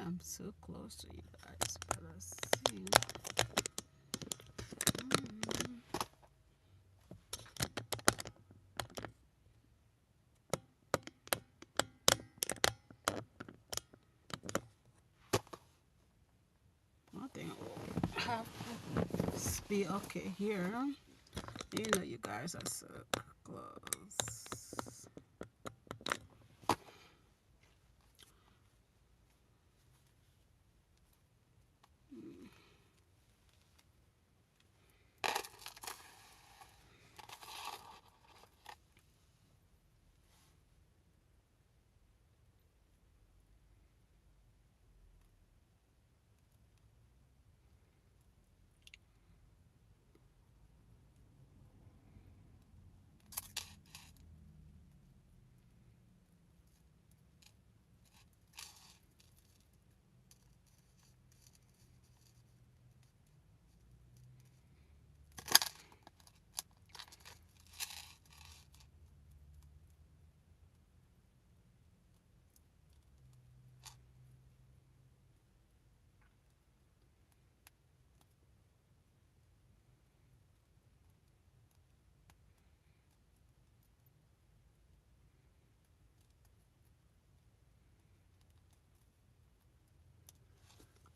I'm so close to you guys, but let's see. I think I have to be okay here. You know, you guys are so close.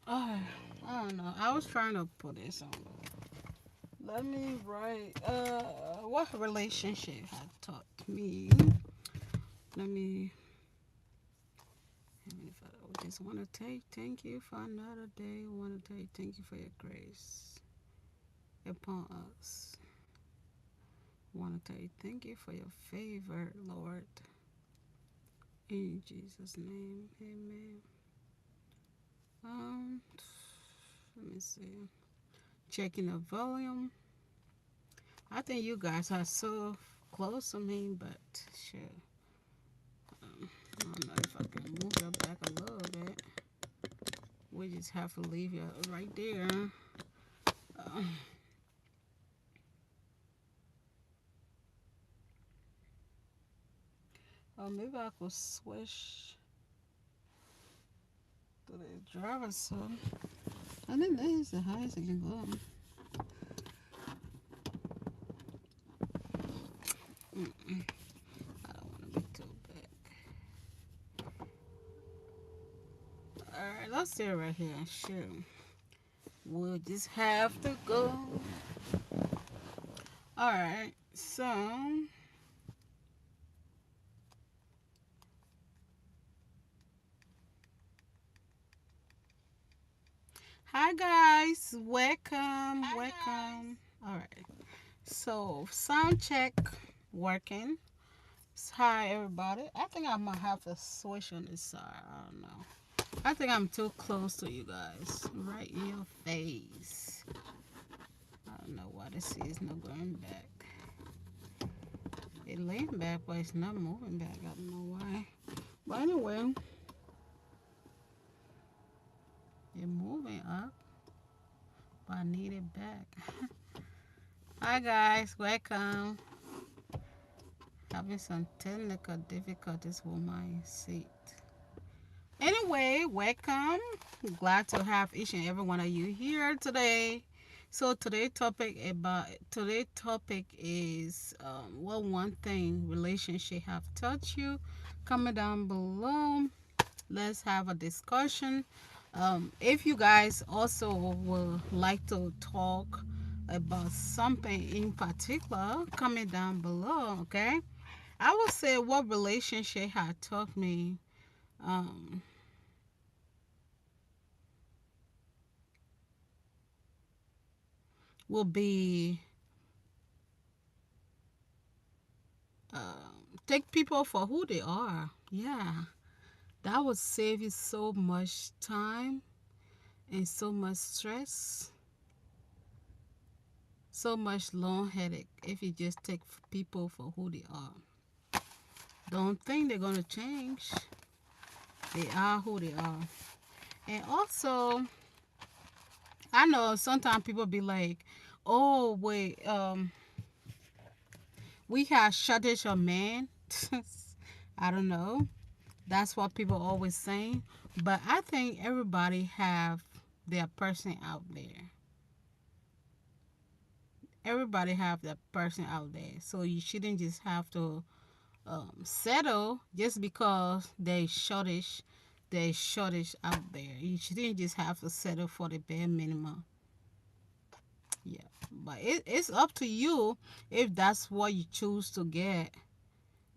Oh, I don't know. I was trying to put this on. Let me write. What relationship had taught me? Let me. Heavenly Father, we just want to take thank you for another day. We want to take thank you for your grace upon us. We want to tell you thank you for your favor, Lord. In Jesus' name, amen. Um, Let me see. Checking the volume. I think you guys are so close to me, but sure. I don't know if I can move it back a little bit. We just have to leave it right there. Uh, or maybe I could switch to the driver so I think that is the highest I can go. Mm-mm. I don't want to be too big. Alright, let's stay right here. Sure. We'll just have to go. Alright, so hi guys, welcome. Alright, so sound check working. Hi everybody. I think I might have to switch on this side. I don't know. I think I'm too close to you guys. Right in your face. I don't know why this is not going back. It laying back, but it's not moving back. I don't know why. But anyway, it's moving up, but I need it back. Hi guys, welcome. Having some technical difficulties with my seat. Anyway, welcome. Glad to have each and every one of you here today. So today's topic is what one thing relationship have taught you. Comment down below. Let's have a discussion. If you guys also would like to talk about something in particular, comment down below. Okay. I would say what relationship had taught me. Um, will be take people for who they are. Yeah, that would save you so much time and so much stress, so much long headache if you just take people for who they are. Don't think they're gonna change. They are who they are. And also, I know sometimes people be like, "Oh wait, we have shortage of men." I don't know. That's what people always saying. But I think everybody have their person out there. Everybody have that person out there. So you shouldn't just have to settle just because there's shortage out there. You shouldn't just have to settle for the bare minimum. Yeah, but it's up to you. If that's what you choose to get,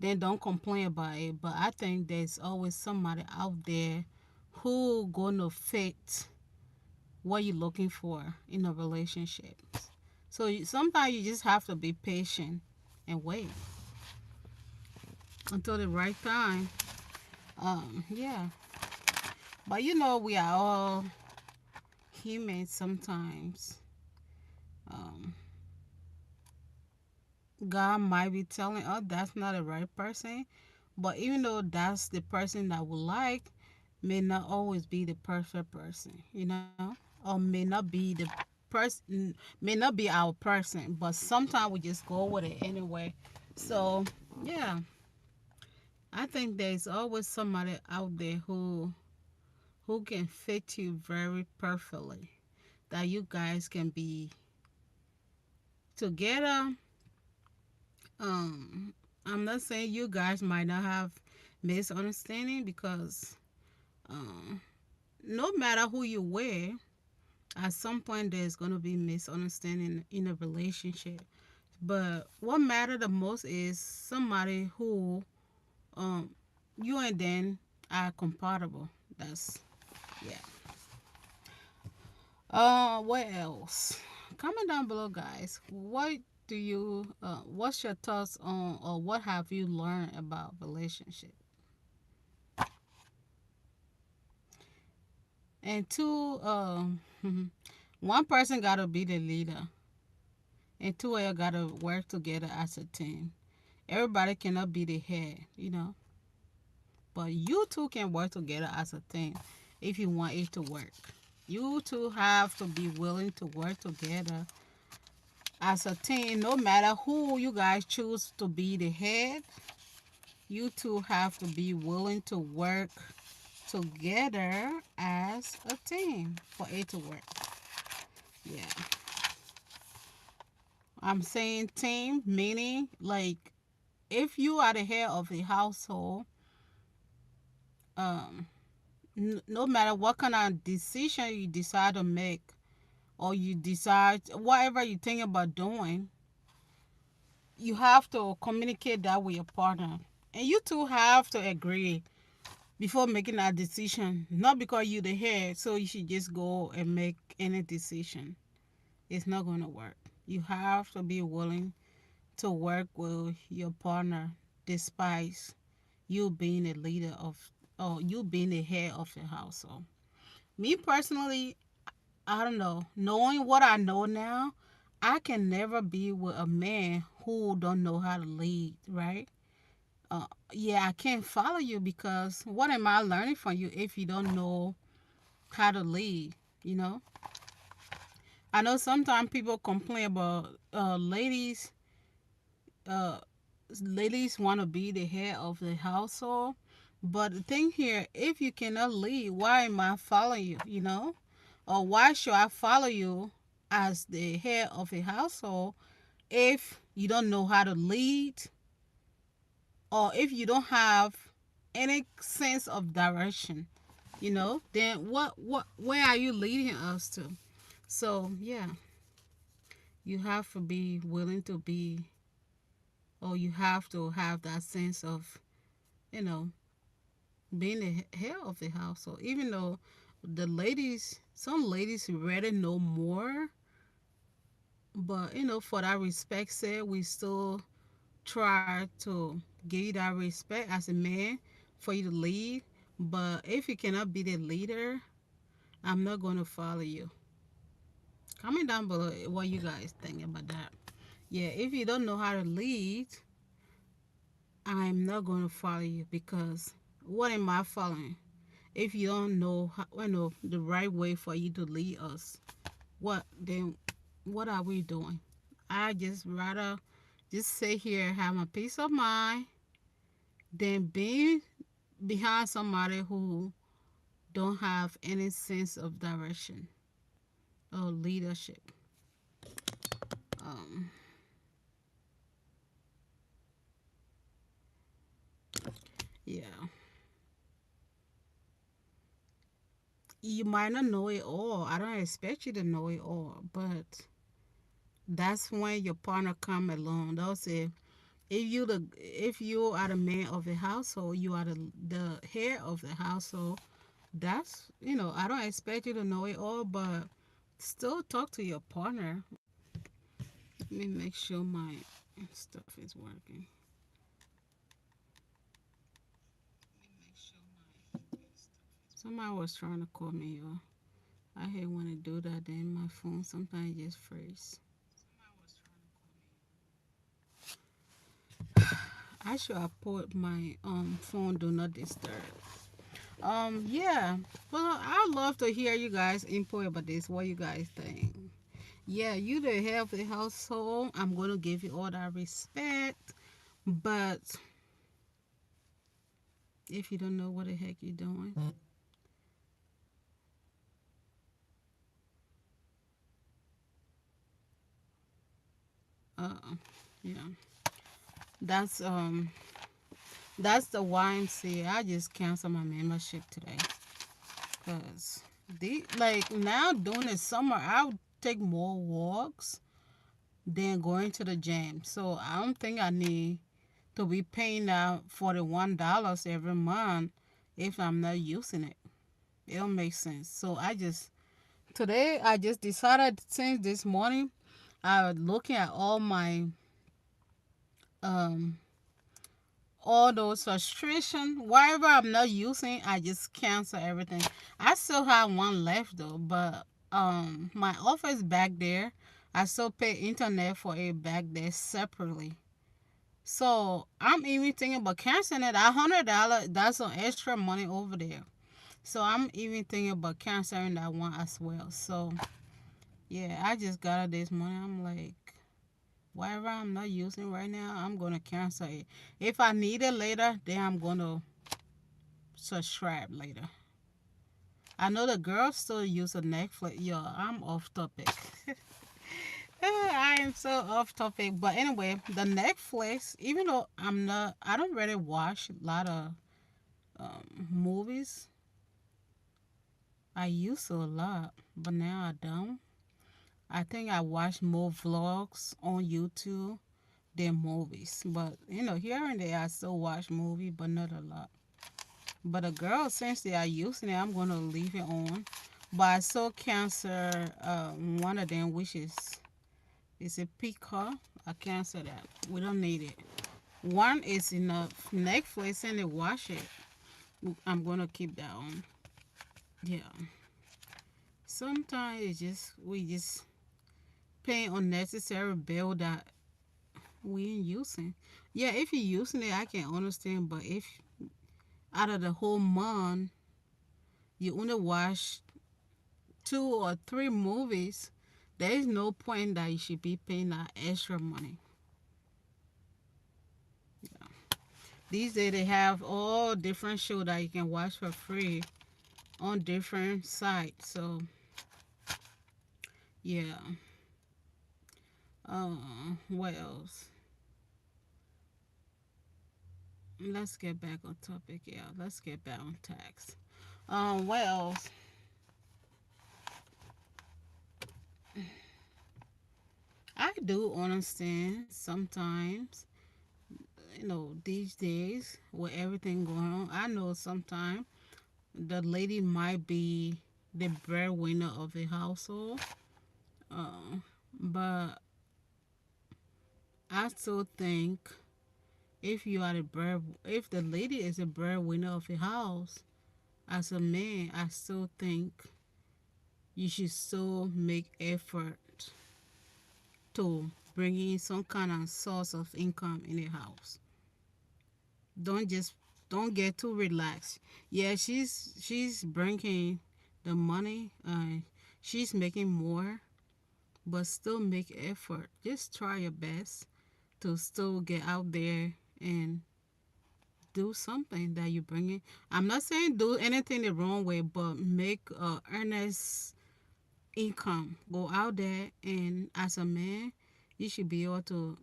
then don't complain about it. But I think there's always somebody out there who gonna fit what you're looking for in a relationship. So sometimes you just have to be patient and wait until the right time. Yeah. But we are all human sometimes. Um, God might be telling us that's not the right person, but even though that's the person that we like, may not always be the perfect person, or may not be the person, may not be our person, but sometimes we just go with it anyway. So, yeah, I think there's always somebody out there who can fit you very perfectly, that you guys can be together. um I'm not saying you guys might not have misunderstanding, because um no matter who you were, at some point there's going to be misunderstanding in a relationship. But what matter the most is somebody who um you and them are compatible. That's Yeah. What else? Comment down below, guys. What's your thoughts on, or what have you learned about relationship? And two, one person gotta be the leader, and two of you gotta work together as a team. Everybody cannot be the head, but you two can work together as a team if you want it to work. You two have to be willing to work together as a team. No matter who you guys choose to be the head, you two have to be willing to work together as a team for it to work. Yeah. I'm saying team, meaning like if you are the head of the household, um, no matter what kind of decision you decide to make, or you decide whatever you think about doing, you have to communicate that with your partner. And you two have to agree before making that decision. Not because you the head, so you should just go and make any decision. It's not gonna work. You have to be willing to work with your partner despite you being a leader of, or you being the head of the household. Me personally, I don't know. Knowing what I know now, I can never be with a man who don't know how to lead, right? Yeah, I can't follow you, because what am I learning from you if you don't know how to lead? You know, I know sometimes people complain about uh, ladies want to be the head of the household. But the thing here, if you cannot lead, why am I following you? Or why should I follow you as the head of a household if you don't know how to lead, or if you don't have any sense of direction? Then where are you leading us to? So yeah, you have to be willing to be, or you have to have that sense of, you know, being the head of the household. Even though some ladies rather know more, but for that respect said, we still try to give you that respect as a man for you to lead. But if you cannot be the leader, I'm not going to follow you. Comment down below what you guys think about that. Yeah, if you don't know how to lead, I'm not going to follow you, because what am I following if you don't know the right way for you to lead us? What are we doing? I just rather just sit here and have my peace of mind than being behind somebody who don't have any sense of direction or leadership. Um, yeah, you might not know it all. I don't expect you to know it all, but that's when your partner come along. They'll say, if you are the man of the household, you are the head of the household. That's, I don't expect you to know it all, but still talk to your partner. Let me make sure my stuff is working. Somebody was trying to call me, y'all. I hate when I do that. Then my phone sometimes just freeze. I should have put my phone do not disturb. Yeah. Well, I'd love to hear you guys input about this. What you guys think? Yeah, you the head of the household. I'm gonna give you all that respect. But if you don't know what the heck you're doing, yeah, that's um that's the YMCA. I just canceled my membership today because the like now during the summer I'll take more walks than going to the gym. So I don't think I need to be paying out $41 every month if I'm not using it. It don't make sense. So today I just decided since this morning I was looking at um all those subscription. Whatever I'm not using, I just cancel everything. I still have one left though, but my office back there, I still pay internet for it back there separately. So I'm even thinking about canceling it. $100, that's some extra money over there. So I'm even thinking about canceling that one as well. So yeah, I just got it this morning. I'm like, whatever I'm not using right now, I'm gonna cancel it. If I need it later, then I'm gonna subscribe later. I know the girls still use a Netflix. Yo, I'm off topic. I am so off topic. But anyway, the Netflix, even though I don't really watch a lot of movies. I used to a lot, but now I don't. I think I watch more vlogs on YouTube than movies. But here and there I still watch movie, but not a lot. But the girls, since they are using it, I'm gonna leave it on. But I saw cancer one of them, which is a Peacock. I cancel that. We don't need it. One is enough. Netflix and they watch it. I'm gonna keep that on. Yeah. Sometimes we just paying unnecessary bill that we ain't using. Yeah, if you're using it, I can understand. But if out of the whole month you only watch 2 or 3 movies, there is no point that you should be paying that extra money. These days they have all different shows that you can watch for free on different sites. So yeah. What else? Let's get back on topic. Yeah, let's get back on tax. What else? I do understand sometimes, these days with everything going on. I know sometimes the lady might be the breadwinner of the household, uh, but I still think if the lady is a breadwinner of the house, as a man, I still think you should still make effort to bring in some kind of source of income in the house. Don't just don't get too relaxed. Yeah, she's bringing the money. She's making more, but still make effort. Just try your best to still get out there and do something that you bring in. I'm not saying do anything the wrong way, but make earnest income. Go out there, and as a man, you should be able to,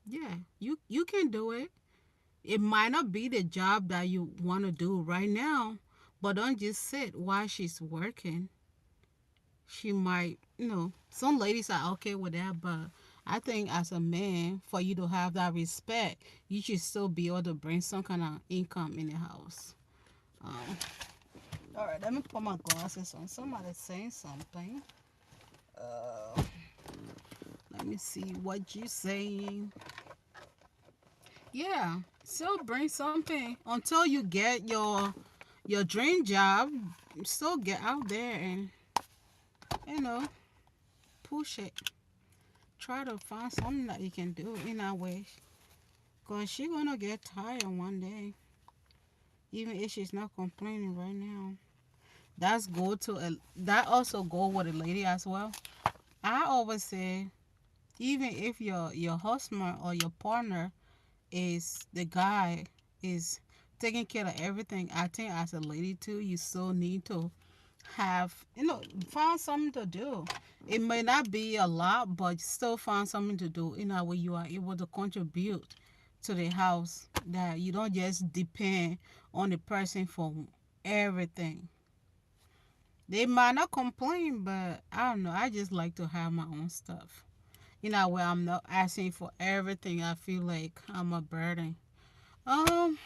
yeah, you can do it. It might not be the job that you want to do right now, but don't just sit while she's working. She might, some ladies are okay with that, but I think as a man, for you to have that respect, you should still be able to bring some kind of income in the house. Um, all right, let me put my glasses on. Somebody's saying something. Uh, Let me see what you saying. Yeah, still bring something until you get your dream job. Still get out there and you know push it. Try to find something that you can do in that way. Cause she gonna get tired one day, even if she's not complaining right now. That also go with a lady as well. I always say, even if your husband or your partner is the guy is taking care of everything, I think as a lady too, you still need to have find something to do. It may not be a lot, but still find something to do in a way you are able to contribute to the house, that you don't just depend on the person for everything. They might not complain, but I don't know, I just like to have my own stuff, where I'm not asking for everything. I feel like I'm a burden. um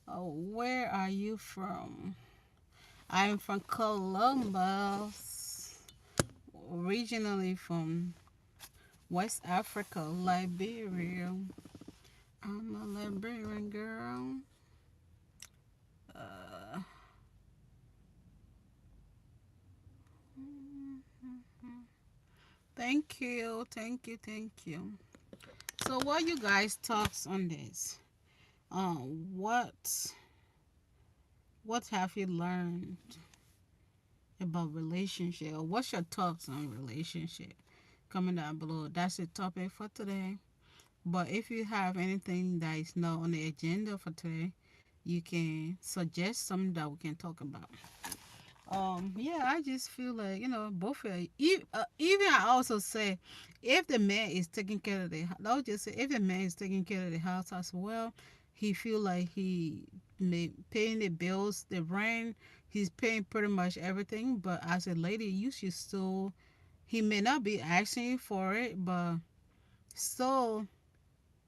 where are you from? I'm from Columbus, originally from West Africa, Liberia. I'm a Liberian girl. Uh, Thank you, thank you, thank you. So, what you guys thoughts on this? What have you learned about relationship? Or what's your thoughts on relationship? Comment down below. That's the topic for today. But if you have anything that is not on the agenda for today, you can suggest something that we can talk about. Yeah, I just feel like both of you. Even I also say, if the man is taking care of the, I'll just say if the man is taking care of the house as well, he feel like he may paying the bills, the rent, he's paying pretty much everything. But as a lady, you should still. He may not be asking for it, but still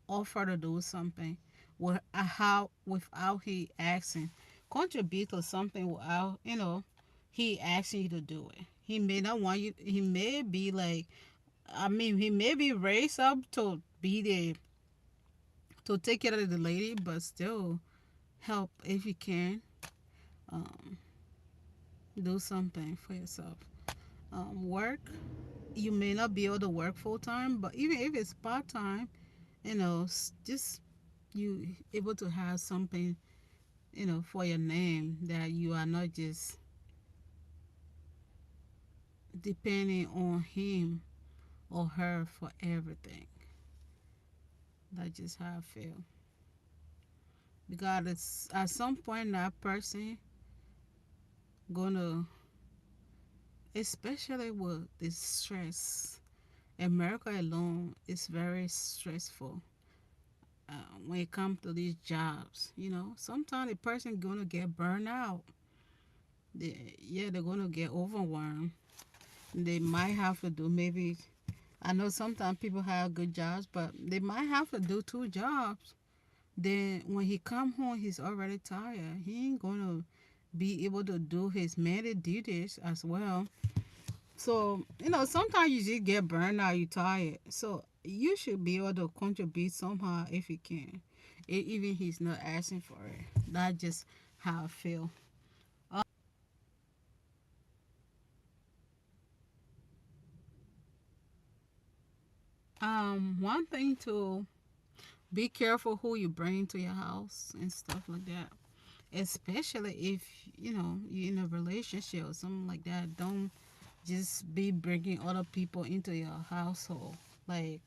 offer to do something without he asking, contribute to something without he asking you to do it. He may not want you. He may be like, I mean, he may be raised up to be there to take care of the lady, but still help if you can. Um, do something for yourself. Work. You may not be able to work full time, but even if it's part time, just you able to have something for your name, that you are not just depending on him or her for everything. That's just how I feel. Because it's, at some point that person gonna, especially with this stress. America alone is very stressful when it comes to these jobs. Sometimes the person gonna get burned out. They're gonna get overwhelmed. They might have to do, maybe, I know sometimes people have good jobs, but they might have to do two jobs. Then when he come home, he's already tired. He ain't gonna be able to do his manly duties as well. So sometimes you just get burned out. You tired. So you should be able to contribute somehow if you can, even he's not asking for it. That's just how I feel. One thing to be careful who you bring to your house and stuff like that. Especially if you're in a relationship or something like that. Don't just be bringing other people into your household. Like,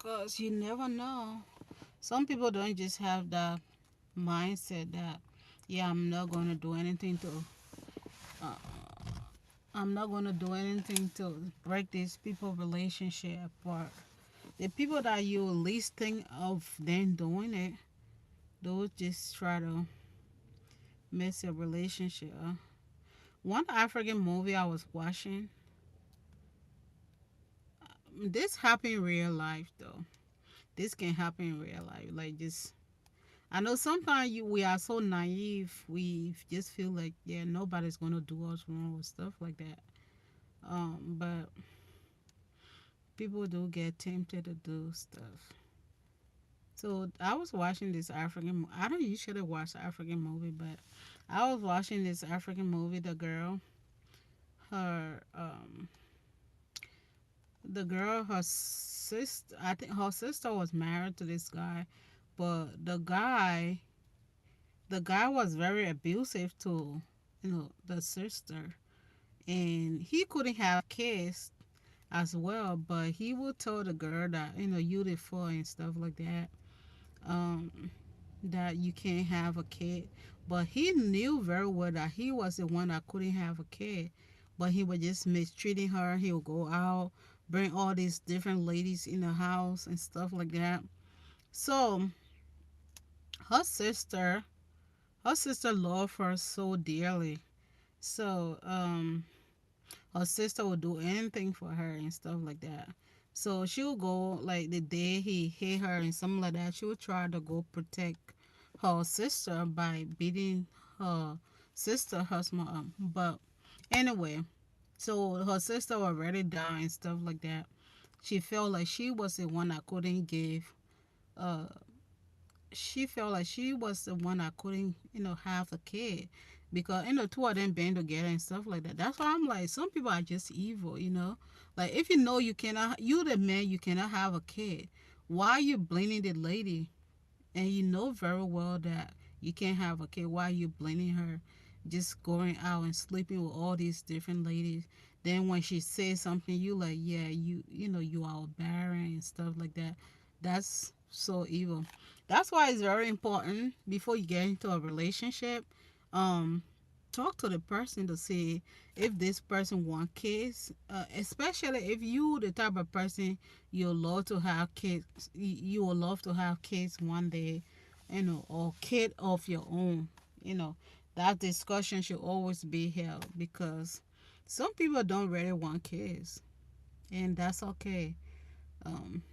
Because you never know. Some people don't just have that mindset that, yeah, uh, I'm not going to do anything to break these people relationship apart. The people that you least think of them doing it, those just try to mess your relationship up. One African movie I was watching, this happened in real life though. This can happen in real life. Like just, I know sometimes we are so naive. We just feel like yeah, nobody's gonna do us wrong or stuff like that. But people do get tempted to do stuff. So I was watching this African. I don't usually watch African movie, but I was watching this African movie. Her her sister. I think her sister was married to this guy, but the guy was very abusive to the sister, and he couldn't have kids as well. But he would tell the girl that you the fool and stuff like that. Um, that you can't have a kid. But he knew very well that he was the one that couldn't have a kid. But he was just mistreating her. He would go out, bring all these different ladies in the house and stuff like that. So her sister, her sister loved her so dearly. So her sister would do anything for her and stuff like that. So she would go like the day he hit her and something like that. She would try to go protect her sister by beating her sister husband up. But anyway, so her sister was already down and stuff like that. She felt like she was the one that couldn't give. Uh, she felt like she was the one that couldn't, have a kid because two of them being together and stuff like that. That's why I'm like, some people are just evil. Like if you know you the man, you cannot have a kid. Why are you blaming the lady? And you know very well that you can't have a kid. Why are you blaming her? Just going out and sleeping with all these different ladies. Then when she says something, you like, yeah, you are barren and stuff like that. That's so evil. That's why it's very important before you get into a relationship. Um, talk to the person to see if this person want kids, especially if you the type of person you love to have kids, you will love to have kids one day, or kid of your own. you know that discussion should always be held because some people don't really want kids, and that's okay.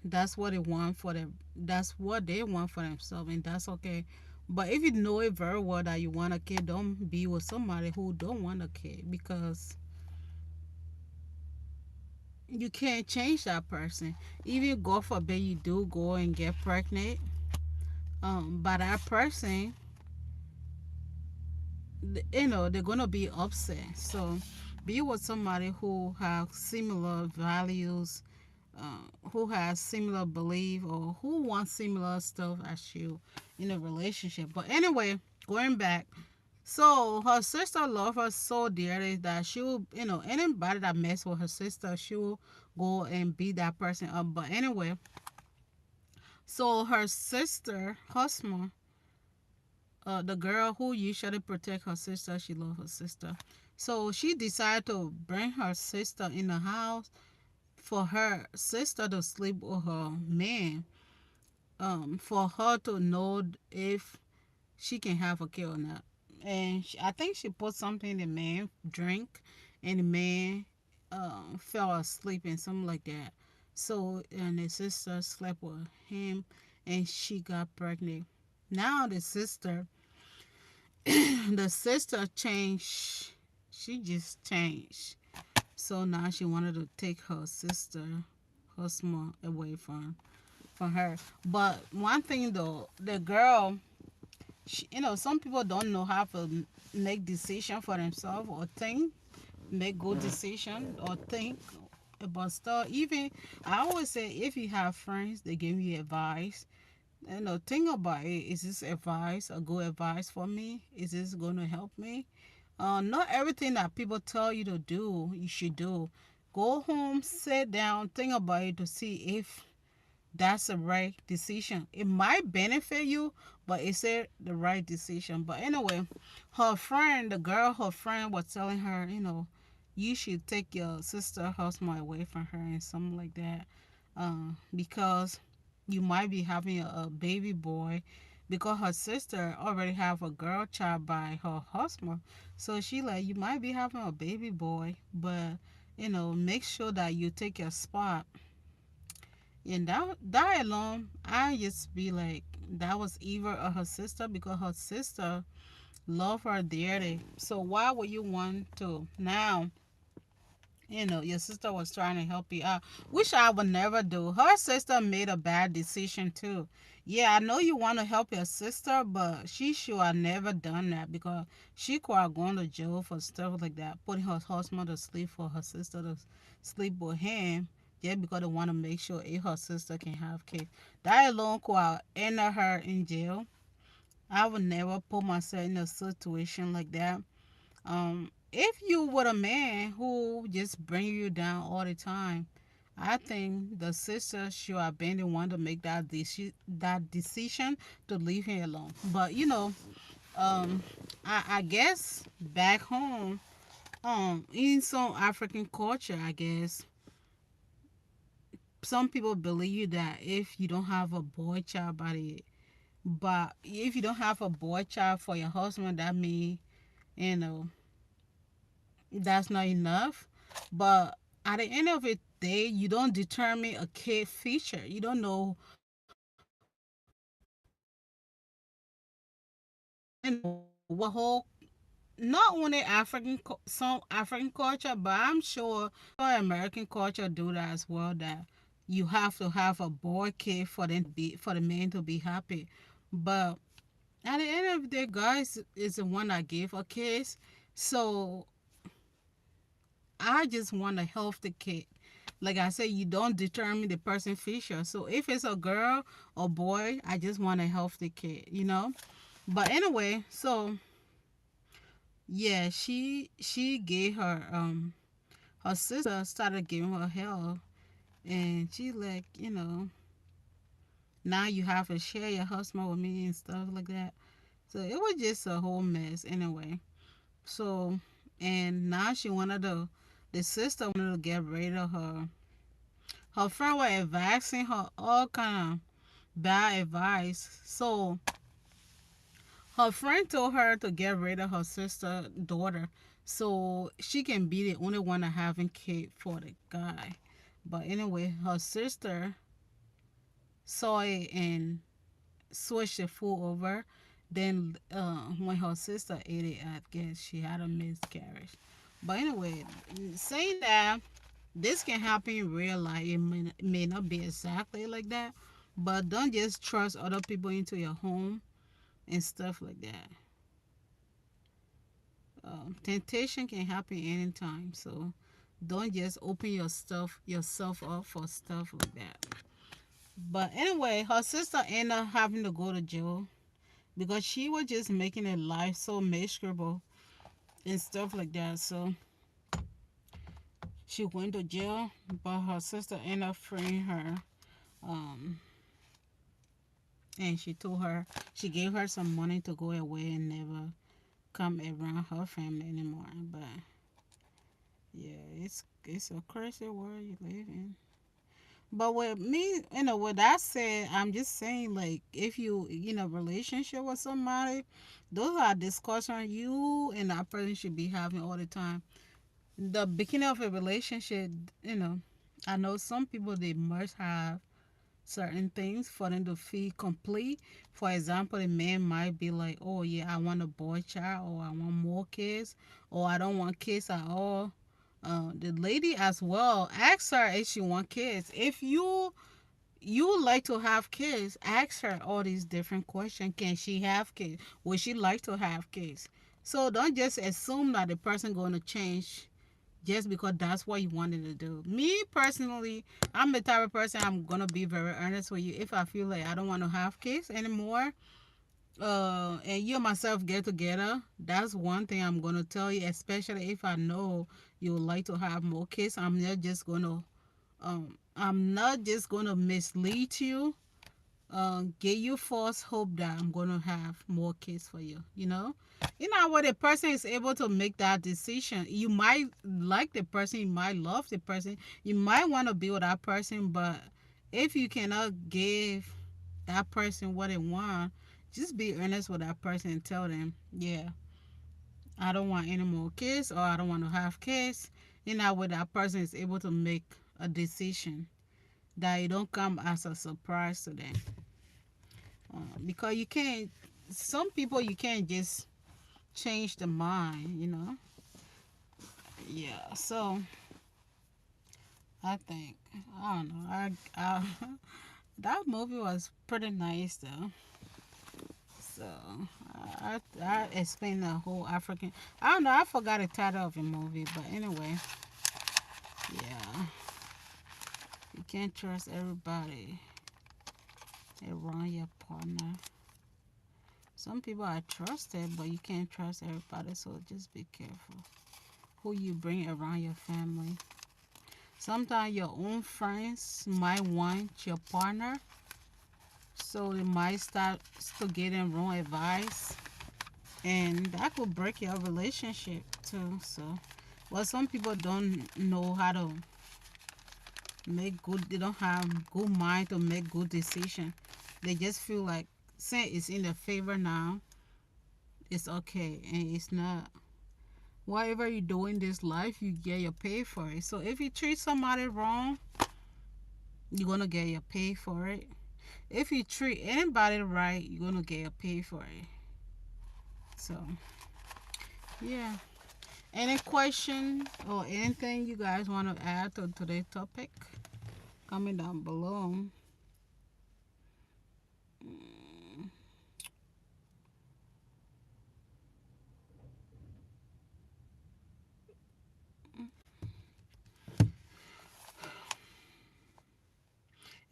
That's what they want for them. That's what they want for themselves, and that's okay. But if you know it very well that you want a kid, don't be with somebody who don't want a kid because you can't change that person. Even God forbid you do go and get pregnant, by that person, they're gonna be upset. So be with somebody who have similar values, who has similar belief or who wants similar stuff as you in a relationship. But anyway, going back, so her sister loved her so dearly that she will, anybody that mess with her sister, she will go and beat that person up. But anyway, so her sister, husband, the girl who usually protect her sister, she loved her sister. So she decided to bring her sister in the house for her sister to sleep with her man, for her to know if she can have a kid or not. And I think she put something in the man drink, and the man fell asleep and something like that. So and the sister slept with him, and she got pregnant. Now the sister changed. She just changed. So now she wanted to take her sister, husband, away from her. But one thing though, the girl, some people don't know how to make decision for themselves or think, make good decision or think about stuff. Even I always say, if you have friends, they give you advice. Think about it. Is this advice a good advice for me? Is this going to help me? Not everything that people tell you to do, you should do. Go home, sit down, think about it to see if that's the right decision. It might benefit you, but is it the right decision? But anyway, her friend, the girl, her friend was telling her, you should take your sister husband away from her and something like that, because you might be having a baby boy, because her sister already have a girl child by her husband. So she like, you might be having a baby boy, but make sure that you take your spot. And that alone, I just be like, that was evil of her sister, because her sister love her dearly. So why would you want to now? Your sister was trying to help you out, which I would never do. Her sister made a bad decision too. Yeah, I know you want to help your sister, but she should have never done that, because she could have gone to jail for stuff like that, putting her husband to sleep for her sister to sleep with him, just because they want to make sure if her sister can have kids. That alone could have ended her in jail. I would never put myself in a situation like that. If you were a man who just bring you down all the time, I think the sister should have been the one to make that decision to leave him alone. But um, I guess back home, in some African culture, I guess some people believe that if you don't have a boy child but if you don't have a boy child for your husband, that means you know that's not enough. But at the end of the day, you don't determine a kid feature. You don't know what whole, not only some African culture, but I'm sure American culture do that as well. That you have to have a boy kid for the man to be happy. But at the end of the day, guys is the one that gave a kiss. So I just want to help the kid. Like I said, you don't determine the person feature. So if it's a girl or boy, I just want to help the kid. But anyway, so yeah, she gave her sister started giving her hell, and she like, now you have to share your husband with me and stuff like that. So it was just a whole mess anyway. So, and now she wanted to the sister wanted to get rid of her friend was advising her all kind of bad advice. So her friend told her to get rid of her sister daughter, so she can be the only one that having kid for the guy. But anyway, her sister saw it and switched the food over. Then when her sister ate it, I guess she had a miscarriage. But anyway, saying that this can happen in real life, it may not be exactly like that, but don't just trust other people into your home and stuff like that. Temptation can happen anytime, so don't just open yourself up for stuff like that. But anyway, her sister ended up having to go to jail because she was just making her life so miserable and stuff like that. So she went to jail, but her sister ended up freeing her. Um, and she gave her some money to go away and never come around her family anymore. But yeah, it's a crazy world you live in. But with me, with that said, I'm just saying, like, if you in a relationship with somebody, those are discussions you and that person should be having all the time. The beginning of a relationship, you know, I know some people they must have certain things for them to feel complete. For example, a man might be like, oh yeah, I want a boy child, or I want more kids, or I don't want kids at all. The lady as well, ask her if she want kids. If you would like to have kids, ask her all these different questions. Can she have kids? Would she like to have kids? So don't just assume that the person going to change just because that's what you wanted to do. Me personally, I'm the type of person I'm gonna be very honest with you. If I feel like I don't want to have kids anymore, and you and myself get together, that's one thing I'm gonna tell you. Especially if I know you would like to have more kids, I'm not just gonna I'm not just gonna mislead you, give you false hope that I'm gonna have more kids for you. You know what a person is able to make that decision. You might like the person, you might love the person, you might want to be with that person, but if you cannot give that person what they want, just be honest with that person and tell them, yeah, I don't want any more kids, or I don't want to have kids. You know what that person is able to make a decision that it don't come as a surprise to them. Because you can't, some people you can't just change the mind. Yeah, so I think, I don't know, that movie was pretty nice though. So I explained the whole African, I don't know, I forgot the title of the movie, but anyway, yeah, you can't trust everybody around your partner. Some people are trusted, but you can't trust everybody, so just be careful who you bring around your family. Sometimes your own friends might want your partner, so they might start to getting wrong advice, and that could break your relationship too. So, well, some people don't know how to make good. They don't have good mind to make good decision. They just feel like since it's in their favor now, it's okay, and it's not. Whatever you do in this life, you get your pay for it. So if you treat somebody wrong, you're gonna get your pay for it. If you treat anybody right, you're gonna get your pay for it. So yeah. Any question or anything you guys want to add to today's topic? Comment down below.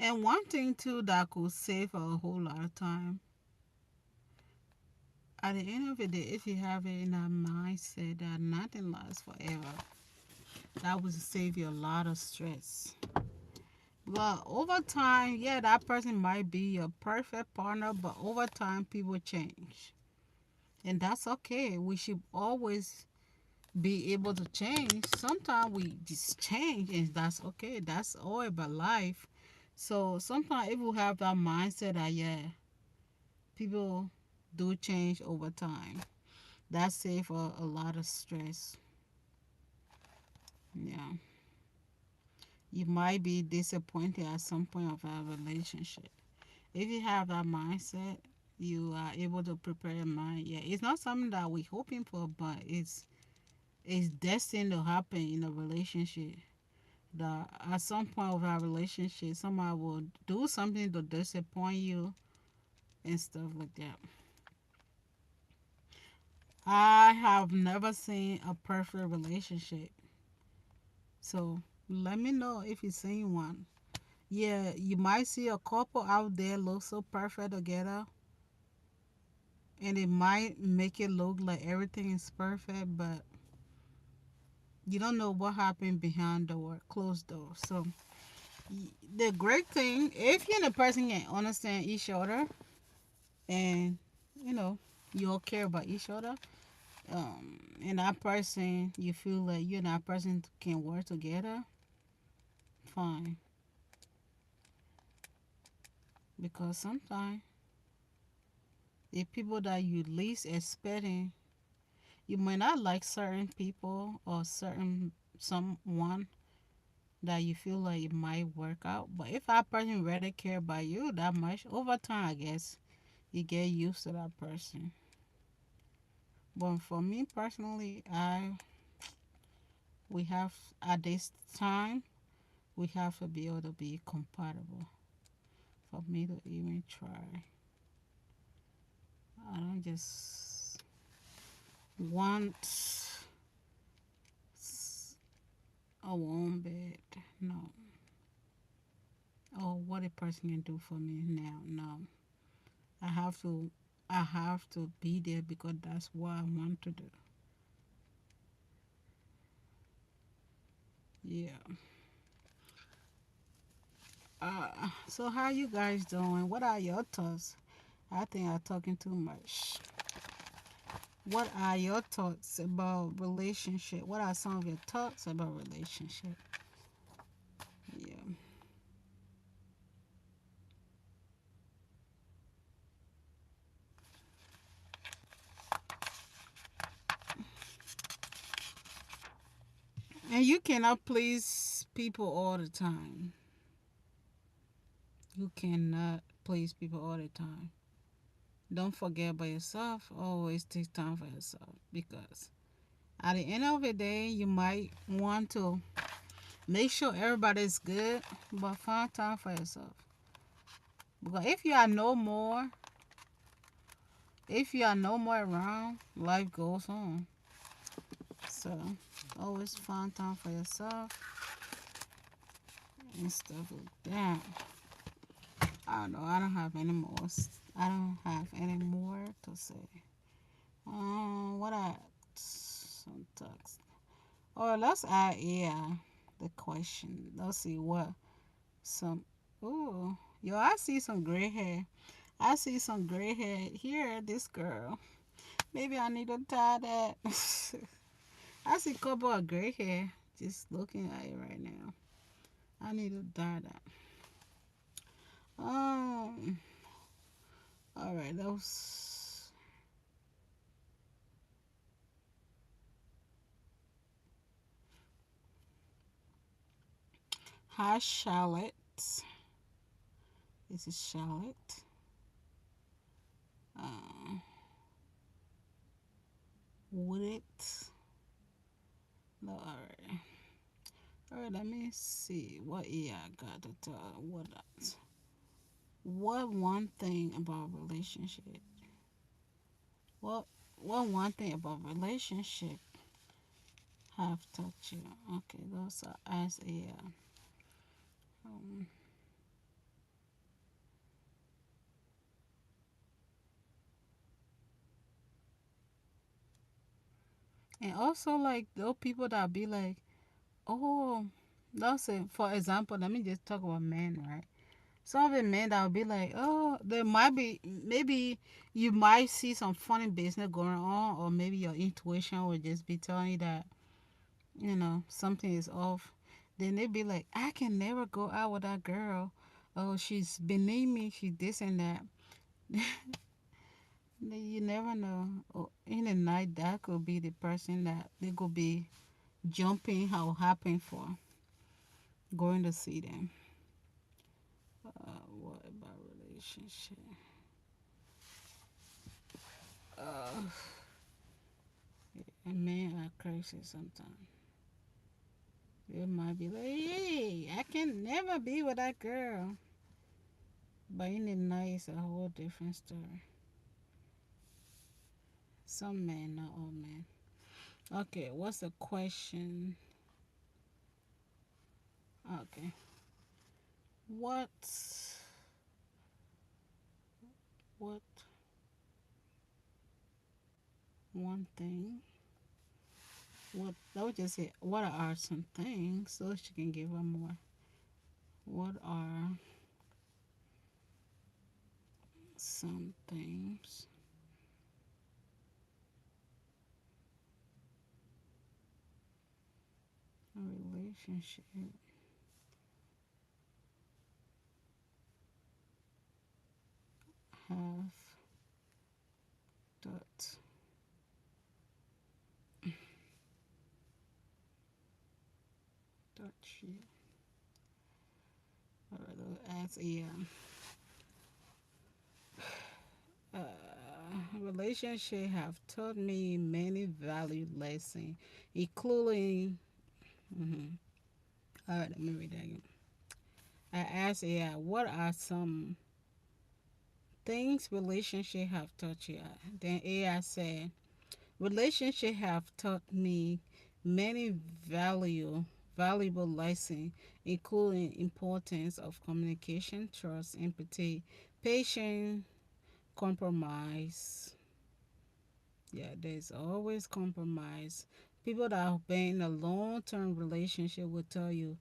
And one thing too that could save a whole lot of time. At the end of the day, if you have it in that mindset that nothing lasts forever, that would save you a lot of stress. But over time, yeah, that person might be your perfect partner, but over time, people change. And that's okay. We should always be able to change. Sometimes we just change, and that's okay. That's all about life. So sometimes if we have that mindset that, yeah, people do change over time, that save a lot of stress. Yeah. You might be disappointed at some point of a relationship. If you have that mindset, you are able to prepare your mind. Yeah, it's not something that we're hoping for, but it's destined to happen in a relationship. That at some point of our relationship, somebody will do something to disappoint you and stuff like that. I have never seen a perfect relationship, so let me know if you've seen one. Yeah, you might see a couple out there look so perfect together, and it might make it look like everything is perfect, but you don't know what happened behind the door, closed door. So the great thing, if you and the person can understand each other, and you know you all care about each other, and that person, you feel like you and that person can work together, fine. Because sometimes the people that you least expecting, you might not like certain people or certain someone that you feel like it might work out. But if that person really care about you that much, over time, I guess you get used to that person. But for me personally, I we have at this time we have to be able to be compatible for me to even try. I don't just want a warm bed. No. Or what a person can do for me now. No. I have to I have to be there because that's what I want to do. Yeah. So how you guys doing? What are your thoughts? I think I'm talking too much. What are your thoughts about relationship? What are some of your thoughts about relationship? Yeah. And you cannot please people all the time. You cannot please people all the time. Don't forget about yourself. Always take time for yourself because at the end of the day, you might want to make sure everybody's good, but find time for yourself. Because if you are no more around, life goes on. So always find time for yourself and stuff like that. I don't know. I don't have any more. I don't have any more to say. What I some text. Or let's add the question. Let's see what some. Ooh, yo, I see some gray hair. I see some gray hair here. This girl. Maybe I need to tie that. I see a couple of gray hair. Just looking at it right now. I need to dye that. Um. All right. That was. Hi, Charlotte. This is Charlotte. Uh, would it? No, all right. All right, let me see what I got to tell. What one thing about relationship? What what one thing about relationship have taught you? Okay, those are as a um, and also like those people that be like, oh, let's say for example, let me just talk about men, right? Some of the men that will be like, oh, there might be, maybe you might see some funny business going on, or maybe your intuition will just be telling you that, something is off. Then they be like, I can never go out with that girl. Oh, she's beneath me. She's this and that. You never know. Oh, in the night, that could be the person that they could be jumping how happen for going to see them. What about relationship? Uh, And men are crazy sometimes. They might be like, hey, I can never be with that girl. But in the night, it's a whole different story. Some men, not all men. Okay, what's the question? Okay. What, what one thing? That would just say, what are some things? So she can give her more. What are some things a relationship have taught you? As a uh, relationship have taught me many value lessons, including. Mhm. All right, let me read that again. I asked AI, what are some things relationship have taught you? Then AI said, relationship have taught me many valuable lessons, including importance of communication, trust, empathy, patience, compromise. Yeah, there's always compromise. People that have been in a long term relationship will tell you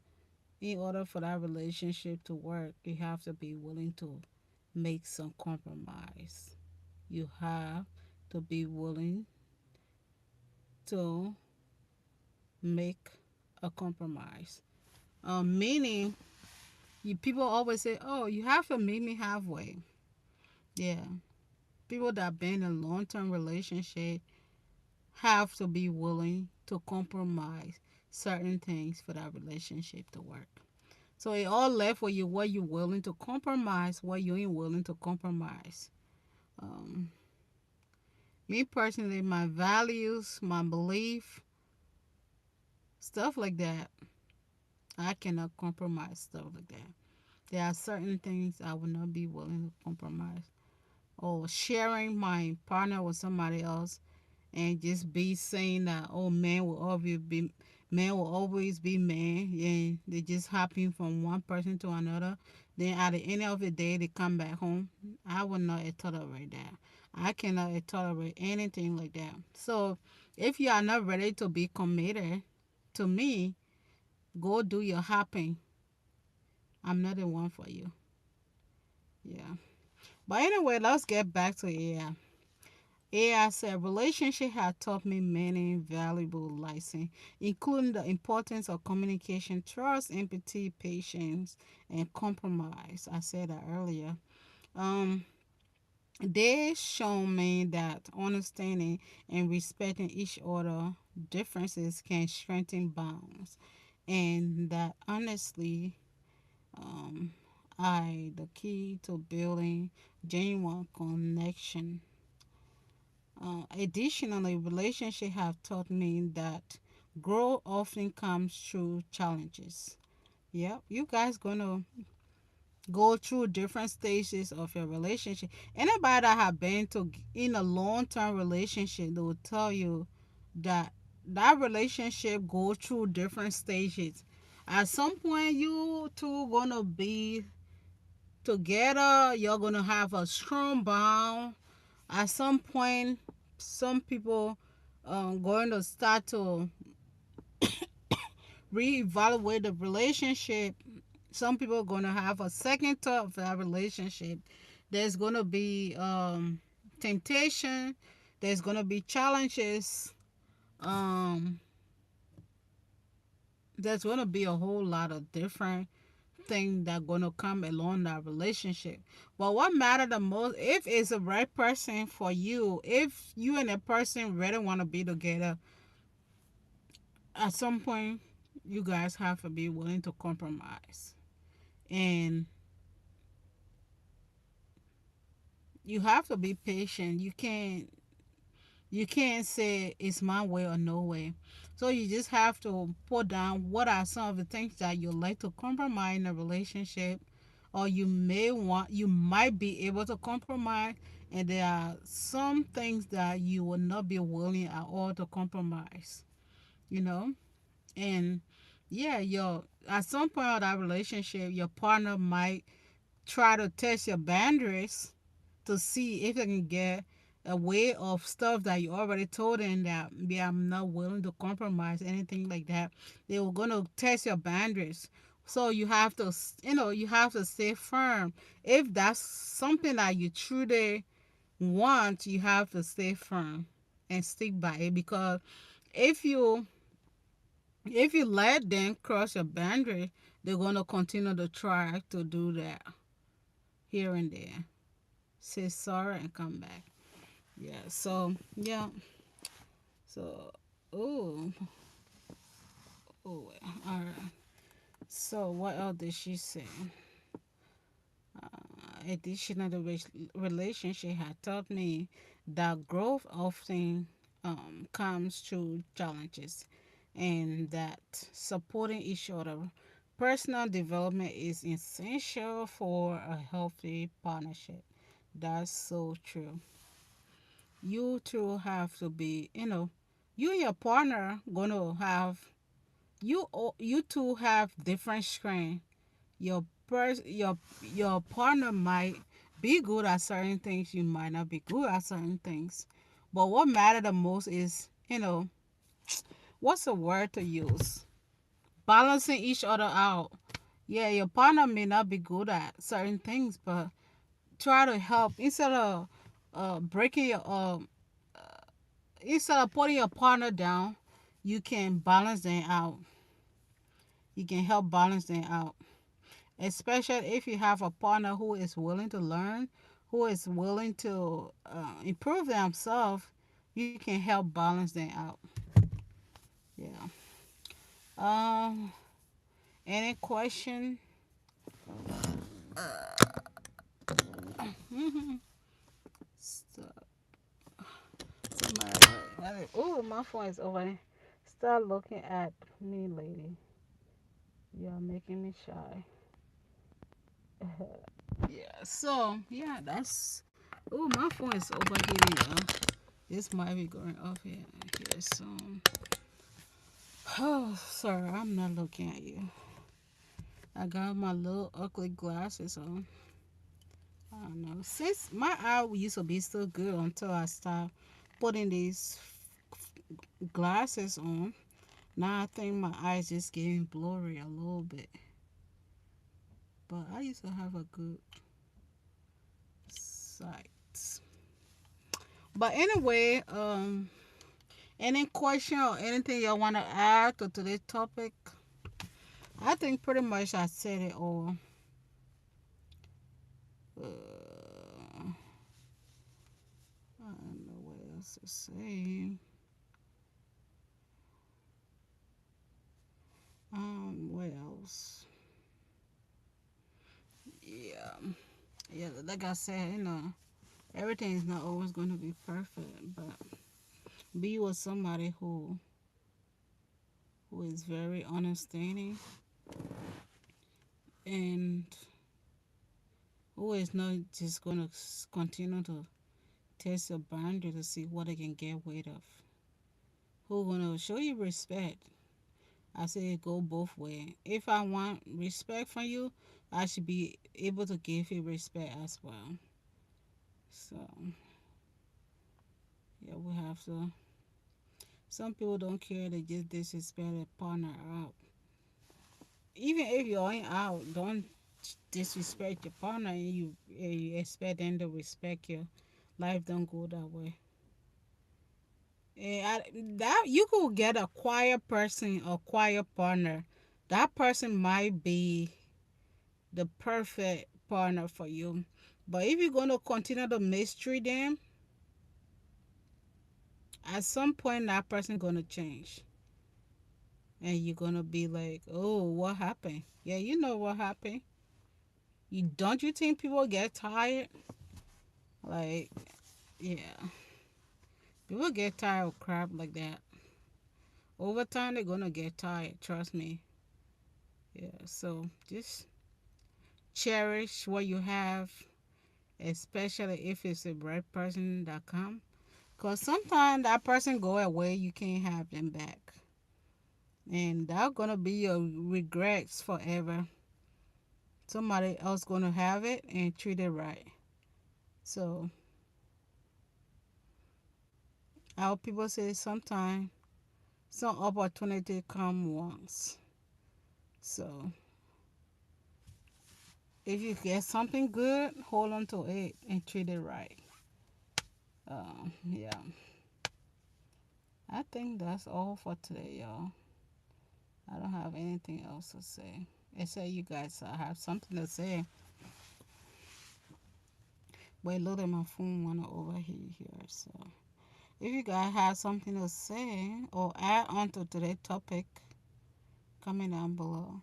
In order for that relationship to work, you have to be willing to make some compromise. You have to be willing to make a compromise. Meaning, people always say, "Oh, you have to meet me halfway." Yeah, people that been in a long-term relationship have to be willing to compromise certain things for that relationship to work. So it all left with you what you're willing to compromise, what you ain't willing to compromise. Um, Me personally, my values, my belief, stuff like that, I cannot compromise stuff like that. There are certain things I will not be willing to compromise. Or sharing my partner with somebody else and just be saying that, oh, man will always be man, and they just hopping from one person to another. Then at the end of the day they come back home. I will not tolerate that. I cannot tolerate anything like that. So if you are not ready to be committed to me, go do your hopping. I'm not the one for you. Yeah. But anyway, let's get back to AI. AI said relationship had taught me many valuable lessons, including the importance of communication, trust, empathy, patience, and compromise. I said that earlier. Um, they show me that understanding and respecting each other differences can strengthen bonds, and that honestly, um, the key to building genuine connection. Additionally, relationships have taught me that growth often comes through challenges. Yep, you guys gonna go through different stages of your relationship. Anybody that have been to in a long term relationship, they will tell you that that relationship go through different stages. At some point, you two gonna be together. You're gonna have a strong bond. At some point, some people going to start to reevaluate the relationship. Some people are going to have a second thought of that relationship. There's going to be temptation. There's going to be challenges. Um, there's going to be a whole lot of different things that going to come along that relationship. But what matter the most, if it's the right person for you, if you and a person really want to be together, at some point you guys have to be willing to compromise, and you have to be patient. You can't say it's my way or no way. So you just have to put down what are some of the things that you like to compromise in a relationship, or you might be able to compromise, and there are some things that you will not be willing at all to compromise, you know. And yeah, your at some point of that relationship, your partner might try to test your boundaries to see if they can get a way of stuff that you already told them that, yeah, I'm not willing to compromise anything like that. They were gonna test your boundaries. So you have to, you have to stay firm. If that's something that you truly want, you have to stay firm and stick by it, because if you if you let them cross your boundary, they're gonna continue to try to do that here and there. Say sorry and come back. Yeah. So yeah. So oh oh. All right. So what else did she say? Additional the relationship had taught me that growth often comes through challenges, and that supporting each other. Personal development is essential for a healthy partnership. That's so true. You two have to be, you and your partner gonna have you two have different strengths. Your your partner might be good at certain things, you might not be good at certain things. But what matter the most is, what's the word to use? balancing each other out. Yeah, your partner may not be good at certain things, but try to help instead of breaking your instead of putting your partner down. You can balance them out. You can help balance them out, especially if you have a partner who is willing to learn, who is willing to improve themselves. You can help balance them out. Yeah. Um. Any question? Stop. Oh, my phone is over. Start looking at me, lady. You are making me shy. Yeah. So yeah, that's. Oh, my phone is overheating. This might be going off here soon. Oh, sorry, I'm not looking at you. I got my little ugly glasses on. I don't know. Since my eye used to be still good until I stopped putting these glasses on. Now I think my eyes just getting blurry a little bit. But I used to have a good sight. But anyway, any question or anything y'all want to add to today's topic? I think pretty much I said it all. I don't know what else to say. What else? Yeah, yeah. Like I said, everything is not always going to be perfect, but be with somebody who is very understanding and who is not just going to continue to test your boundary to see what they can get rid of. Who going to show you respect. I say it go both way. If I want respect from you, I should be able to give you respect as well. So yeah, we have to. Some people don't care; they just disrespect their partner out. Even if you ain't out, don't disrespect your partner and you expect them to respect you. Life don't go that way. That you could get a quiet person, a quiet partner. That person might be the perfect partner for you. But if you're gonna continue to mistreat them, at some point that person gonna change, and you're gonna be like, "Oh, what happened?" Yeah, you know what happened. You don't you think people get tired? Like, yeah, people get tired of crap like that. Over time, they're gonna get tired. Trust me. Yeah, so just cherish what you have, especially if it's the right person that come. Cause sometimes that person go away, you can't have them back, and that's gonna be your regrets forever. Somebody else gonna have it and treat it right. So our people say sometimes some opportunity come once. So if you get something good, hold on to it and treat it right. Yeah, I think that's all for today, y'all. I don't have anything else to say. Except you guys have something to say. Wait, look at my phone wanna overheat here. So if you guys have something to say or add on to today's topic, comment down below.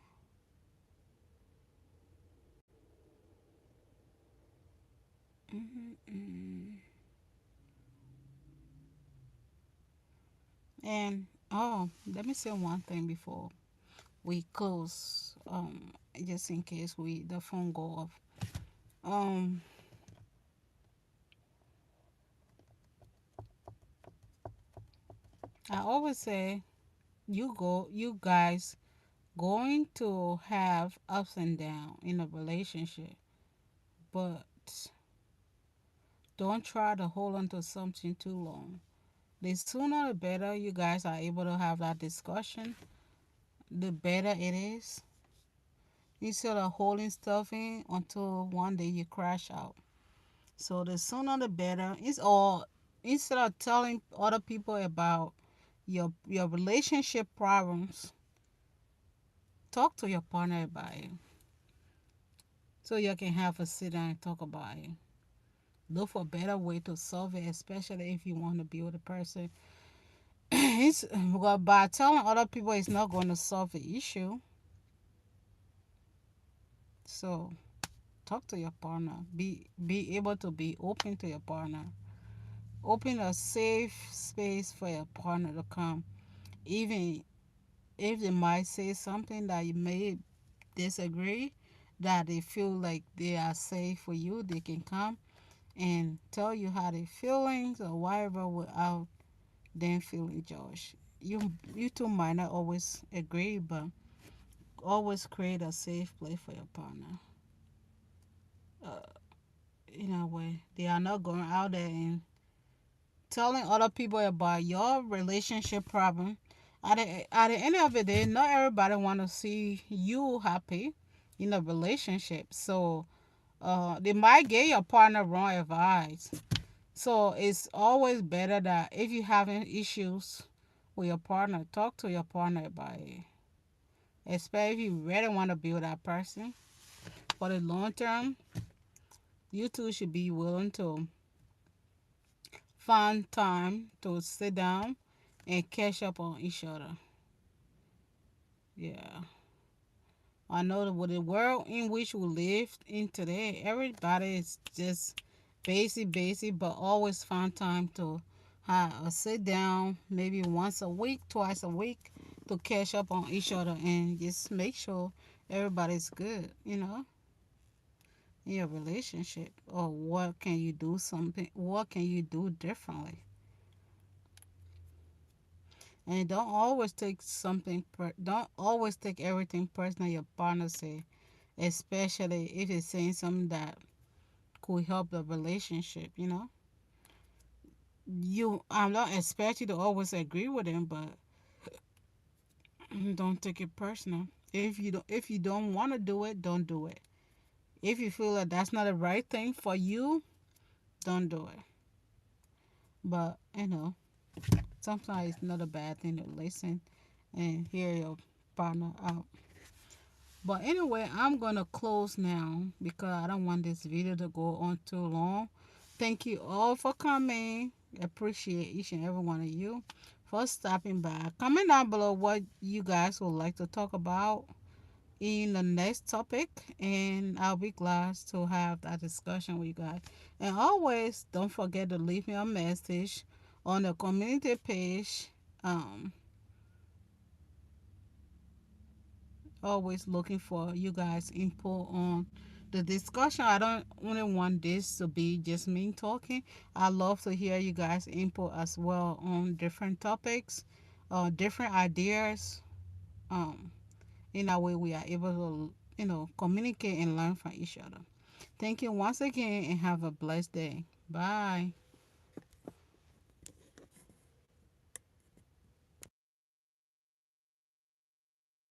Mm-mm. And oh, let me say one thing before we close. Just in case the phone go off. Um, I always say you guys going to have ups and downs in a relationship, but don't try to hold on to something too long. The sooner the better you guys are able to have that discussion. the better it is. Instead of holding stuff in until one day you crash out. So the sooner the better. It's all instead of telling other people about your relationship problems, talk to your partner about it. So you can have a sit down and talk about it. Look for a better way to solve it, especially if you want to be with a person. It's well, by telling other people it's not going to solve the issue. So talk to your partner. Be able to be open to your partner. Open a safe space for your partner to come. Even if they might say something that you may disagree, that they feel like they are safe for you, they can come and tell you how they feelings or whatever without them feeling judged. You two might not always agree, but always create a safe place for your partner. Uh, in a way, they are not going out there and telling other people about your relationship problem. At the end of the day, not everybody want to see you happy in a relationship. So they might get your partner wrong advice. So it's always better that if you having issues with your partner, talk to your partner about it. Especially if you really want to be with that person for the long term, you two should be willing to find time to sit down and catch up on each other. Yeah. I know that with the world in which we live in today, everybody is just basic, but always find time to have a sit down, maybe once a week, twice a week, to catch up on each other and just make sure everybody's good, in your relationship. Or what can you do differently? And don't always take everything personal your partner say, especially if it's saying something that could help the relationship. I'm not expect you to always agree with him, but don't take it personal. If you don't want to do it, don't do it. If you feel that that's not the right thing for you, don't do it. But sometimes it's not a bad thing to listen and hear your partner out. But anyway, I'm gonna close now because I don't want this video to go on too long. Thank you all for coming. Appreciate each and every one of you for stopping by. Comment down below what you guys would like to talk about in the next topic, and I'll be glad to have that discussion with you guys. And always don't forget to leave me a message on the community page. Um, Always looking for you guys input on the discussion. I don't only want this to be just me talking. I love to hear you guys input as well on different topics, different ideas. Um, in that way we are able to communicate and learn from each other. Thank you once again and have a blessed day. Bye.